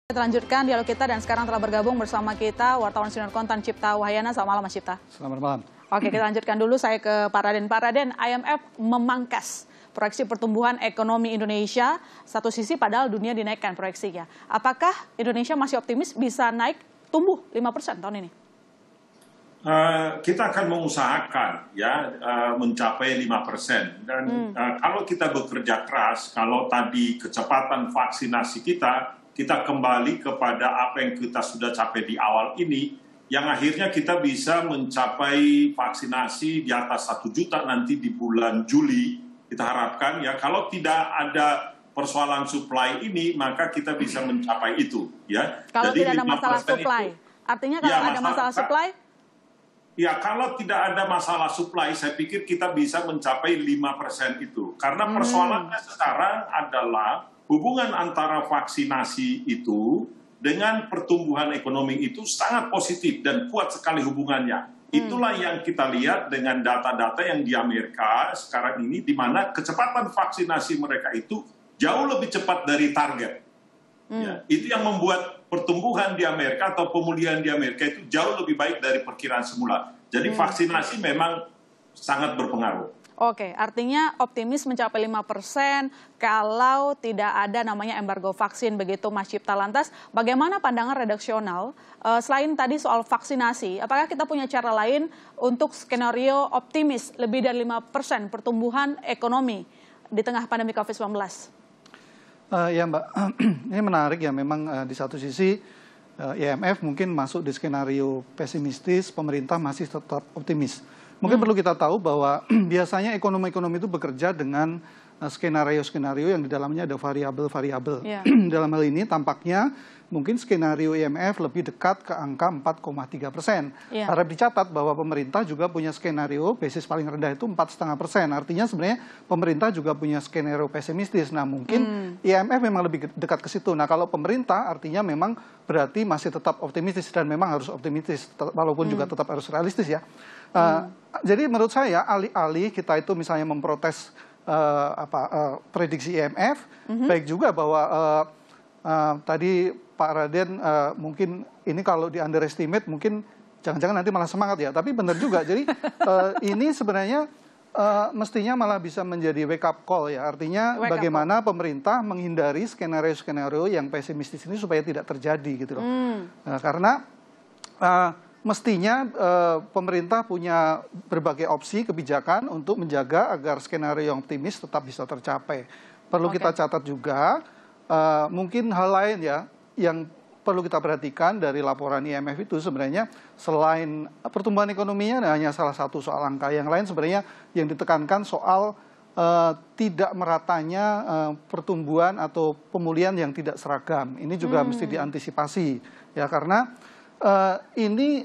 Kita lanjutkan dialog kita dan sekarang telah bergabung bersama kita wartawan Sinar Kontan Cipta Wahyana. Selamat malam Mas Cipta. Selamat malam. Oke, kita lanjutkan dulu, saya ke Pak Raden. Pak Raden, IMF memangkas proyeksi pertumbuhan ekonomi Indonesia. Satu sisi padahal dunia dinaikkan proyeksinya. Apakah Indonesia masih optimis bisa naik tumbuh 5% tahun ini? Kita akan mengusahakan ya mencapai 5%. Dan kalau kita bekerja keras, kalau tadi kecepatan vaksinasi kita kembali kepada apa yang kita sudah capai di awal ini, yang akhirnya kita bisa mencapai vaksinasi di atas 1 juta nanti di bulan Juli. Kita harapkan ya, kalau tidak ada persoalan supply ini, maka kita bisa mencapai itu. Ya. Kalau jadi tidak ada masalah supply, artinya kalau ada masalah supply? Ya, kalau tidak ada masalah supply, saya pikir kita bisa mencapai 5% itu. Karena persoalannya sekarang adalah hubungan antara vaksinasi itu dengan pertumbuhan ekonomi itu sangat positif dan kuat sekali hubungannya. Itulah yang kita lihat dengan data-data yang di Amerika sekarang ini, di mana kecepatan vaksinasi mereka itu jauh lebih cepat dari target. Ya, itu yang membuat pertumbuhan di Amerika atau pemulihan di Amerika itu jauh lebih baik dari perkiraan semula. Jadi vaksinasi memang sangat berpengaruh. Oke, artinya optimis mencapai 5% kalau tidak ada namanya embargo vaksin, begitu Mas Cipta. Lantas, bagaimana pandangan redaksional selain tadi soal vaksinasi? Apakah kita punya cara lain untuk skenario optimis lebih dari 5% pertumbuhan ekonomi di tengah pandemi COVID-19? Ya Mbak, ini menarik ya, memang di satu sisi IMF mungkin masuk di skenario pesimistis, pemerintah masih tetap optimis. Mungkin perlu kita tahu bahwa biasanya ekonomi-ekonomi itu bekerja dengan skenario-skenario yang di dalamnya ada variabel-variabel. Dalam hal ini tampaknya mungkin skenario IMF lebih dekat ke angka 4,3%. Harap dicatat bahwa pemerintah juga punya skenario basis paling rendah itu 4,5%. Artinya sebenarnya pemerintah juga punya skenario pesimistis. Nah mungkin IMF memang lebih dekat ke situ. Nah kalau pemerintah artinya memang berarti masih tetap optimistis dan memang harus optimistis walaupun juga tetap harus realistis ya. Jadi menurut saya alih-alih kita itu misalnya memprotes prediksi IMF, baik juga bahwa tadi Pak Raden mungkin ini kalau di underestimate mungkin jangan-jangan nanti malah semangat ya, tapi benar juga. Jadi ini sebenarnya mestinya malah bisa menjadi wake up call ya, artinya bagaimana pemerintah menghindari skenario-skenario yang pesimistis ini supaya tidak terjadi gitu loh. Karena mestinya pemerintah punya berbagai opsi kebijakan untuk menjaga agar skenario yang optimis tetap bisa tercapai. Perlu kita catat juga mungkin hal lain ya yang perlu kita perhatikan dari laporan IMF itu sebenarnya selain pertumbuhan ekonominya hanya salah satu soal angka, yang lain sebenarnya yang ditekankan soal tidak meratanya pertumbuhan atau pemulihan yang tidak seragam. Ini juga mesti diantisipasi ya, karena ini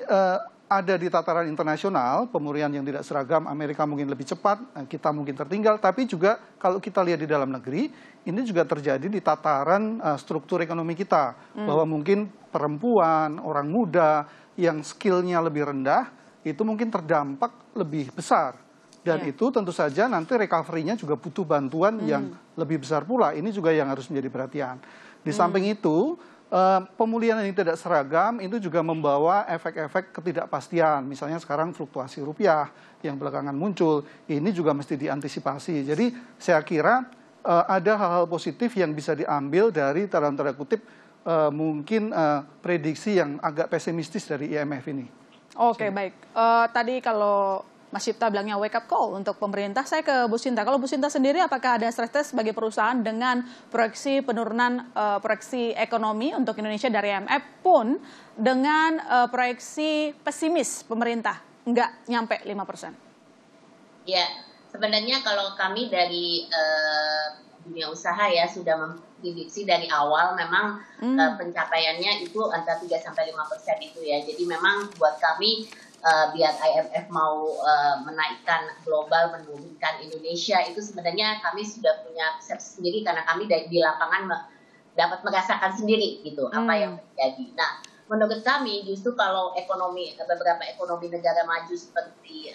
ada di tataran internasional, pemulihan yang tidak seragam, Amerika mungkin lebih cepat, kita mungkin tertinggal, tapi juga kalau kita lihat di dalam negeri, ini juga terjadi di tataran struktur ekonomi kita, bahwa mungkin perempuan, orang muda yang skillnya lebih rendah, itu mungkin terdampak lebih besar. Dan itu tentu saja nanti recovery-nya juga butuh bantuan yang lebih besar pula, ini juga yang harus menjadi perhatian. Di samping itu, pemulihan yang tidak seragam itu juga membawa efek-efek ketidakpastian. Misalnya sekarang fluktuasi rupiah yang belakangan muncul, ini juga mesti diantisipasi. Jadi saya kira ada hal-hal positif yang bisa diambil dari dalam tanda kutip mungkin prediksi yang agak pesimistis dari IMF ini. Oke, baik. Tadi kalau Mas Cipta bilangnya wake up call untuk pemerintah, saya ke Bu Sinta. Kalau Bu Sinta sendiri, apakah ada stress test bagi perusahaan dengan proyeksi penurunan proyeksi ekonomi untuk Indonesia dari IMF pun dengan proyeksi pesimis pemerintah nggak nyampe 5%? Ya, sebenarnya kalau kami dari dunia usaha ya sudah memprediksi dari awal memang pencapaiannya itu antara 3-5% itu ya. Jadi memang buat kami biar IMF mau menaikkan global, menurunkan Indonesia, itu sebenarnya kami sudah punya persepsi sendiri karena kami di lapangan dapat merasakan sendiri gitu apa yang terjadi. Nah, menurut kami justru kalau ekonomi beberapa ekonomi negara maju seperti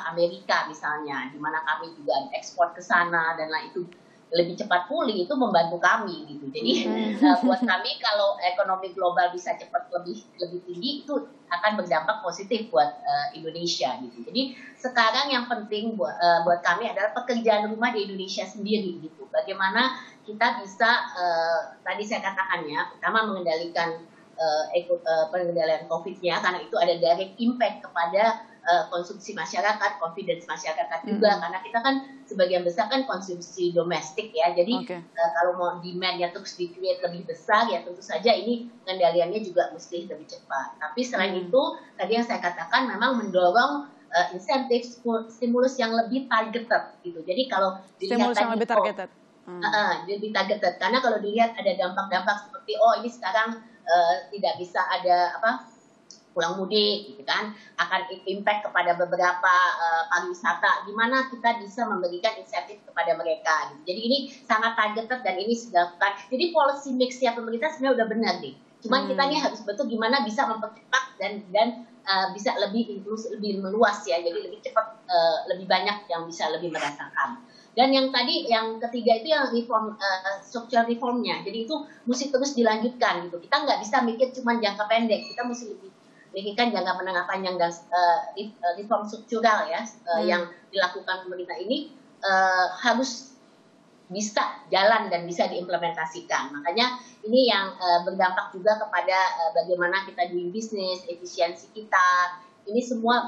Amerika misalnya, di mana kami juga ekspor ke sana dan lain itu lebih cepat pulih itu membantu kami gitu. Jadi buat kami kalau ekonomi global bisa cepat lebih tinggi itu akan berdampak positif buat Indonesia gitu. Jadi sekarang yang penting buat kami adalah pekerjaan rumah di Indonesia sendiri gitu. Bagaimana kita bisa tadi saya katakan ya, pertama mengendalikan pengendalian COVID-nya karena itu ada direct impact kepada konsumsi masyarakat, confidence masyarakat juga karena kita kan sebagian besar kan konsumsi domestik ya, jadi kalau mau demand-nya terus di-create lebih besar ya tentu saja ini pengendaliannya juga mesti lebih cepat. Tapi selain itu tadi yang saya katakan memang mendorong insentif stimulus yang lebih targeted gitu. Jadi kalau dilihat tadi lebih targeted. Lebih targeted karena kalau dilihat ada dampak-dampak seperti ini sekarang tidak bisa ada pulang mudik gitu kan, akan impact kepada beberapa pariwisata, gimana kita bisa memberikan insentif kepada mereka gitu. Jadi ini sangat targeted dan ini sudah jadi policy mix ya pemerintah sebenarnya udah benar nih, cuman kita nih harus betul gimana bisa mempercepat dan bisa lebih inklusif, lebih meluas ya, jadi lebih cepat, lebih banyak yang bisa lebih merasakan. Dan yang tadi, yang ketiga itu yang reform, social reformnya. Jadi itu mesti terus dilanjutkan gitu. Kita nggak bisa mikir cuma jangka pendek. Kita mesti lebih pikirkan jangka menengah panjang dan reform struktural ya yang dilakukan pemerintah ini harus bisa jalan dan bisa diimplementasikan. Makanya ini yang berdampak juga kepada bagaimana kita doing business, efisiensi kita. Ini semua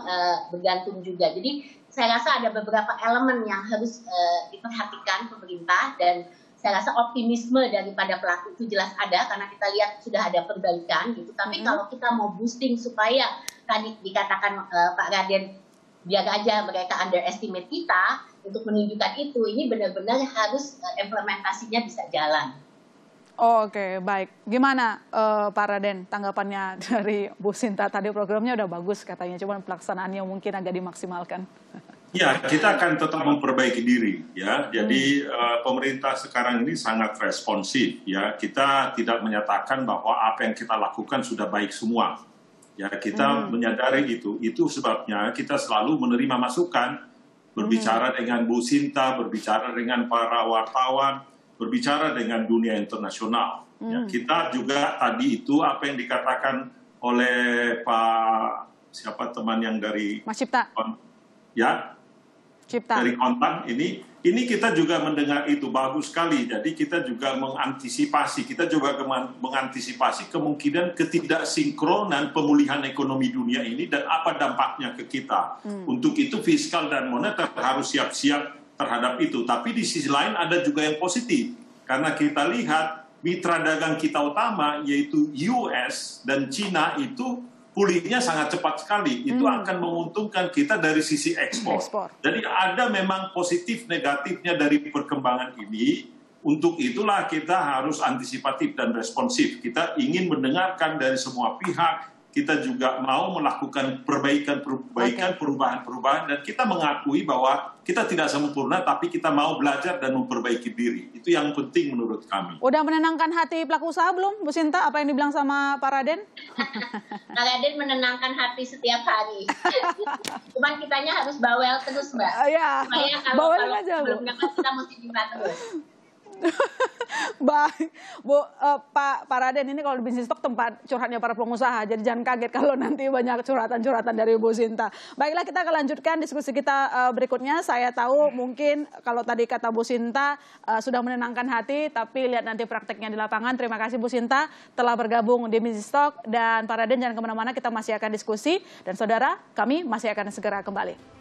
bergantung juga. Jadi saya rasa ada beberapa elemen yang harus diperhatikan pemerintah dan saya rasa optimisme daripada pelaku itu jelas ada karena kita lihat sudah ada perbaikan gitu. Tapi kalau kita mau boosting supaya tadi dikatakan Pak Raden biar aja mereka underestimate kita untuk menunjukkan itu, ini benar-benar harus implementasinya bisa jalan. Oke, baik. Gimana Pak Raden tanggapannya dari Bu Sinta? Tadi programnya udah bagus katanya, cuma pelaksanaannya mungkin agak dimaksimalkan. Ya, kita akan tetap memperbaiki diri ya. Jadi pemerintah sekarang ini sangat responsif ya. Kita tidak menyatakan bahwa apa yang kita lakukan sudah baik semua. Ya, kita menyadari itu. Itu sebabnya kita selalu menerima masukan, berbicara dengan Bu Sinta, berbicara dengan para wartawan, berbicara dengan dunia internasional. Ya, kita juga tadi itu apa yang dikatakan oleh siapa teman yang dari Mas Cipta. Ya. Cipta. Dari kontan ini kita juga mendengar itu bagus sekali. Jadi kita juga mengantisipasi mengantisipasi kemungkinan ketidaksinkronan pemulihan ekonomi dunia ini dan apa dampaknya ke kita. Untuk itu fiskal dan moneter harus siap-siap terhadap itu. Tapi di sisi lain ada juga yang positif karena kita lihat mitra dagang kita utama yaitu US dan Cina itu pulihnya sangat cepat sekali. Itu akan menguntungkan kita dari sisi ekspor. Jadi ada memang positif negatifnya dari perkembangan ini. Untuk itulah kita harus antisipatif dan responsif. Kita ingin mendengarkan dari semua pihak. Kita juga mau melakukan perubahan-perubahan, dan kita mengakui bahwa kita tidak sempurna, tapi kita mau belajar dan memperbaiki diri. Itu yang penting menurut kami. Udah menenangkan hati pelaku usaha belum, Bu Sinta? Apa yang dibilang sama Pak Raden? Pak Raden menenangkan hati setiap hari. Cuman kitanya harus bawel terus, Mbak. Iya, kalau belum dapat kita mesti dibuat terus. Baik, Bu, Pak Raden, ini kalau di Bisnis Talk tempat curhatnya para pengusaha, jadi jangan kaget kalau nanti banyak curhatan-curhatan dari Bu Sinta. Baiklah, kita akan lanjutkan diskusi kita berikutnya. Saya tahu mungkin kalau tadi kata Bu Sinta sudah menenangkan hati, tapi lihat nanti prakteknya di lapangan. Terima kasih Bu Sinta telah bergabung di Bisnis Talk, dan Pak Raden jangan kemana-mana, kita masih akan diskusi. Dan saudara, kami masih akan segera kembali.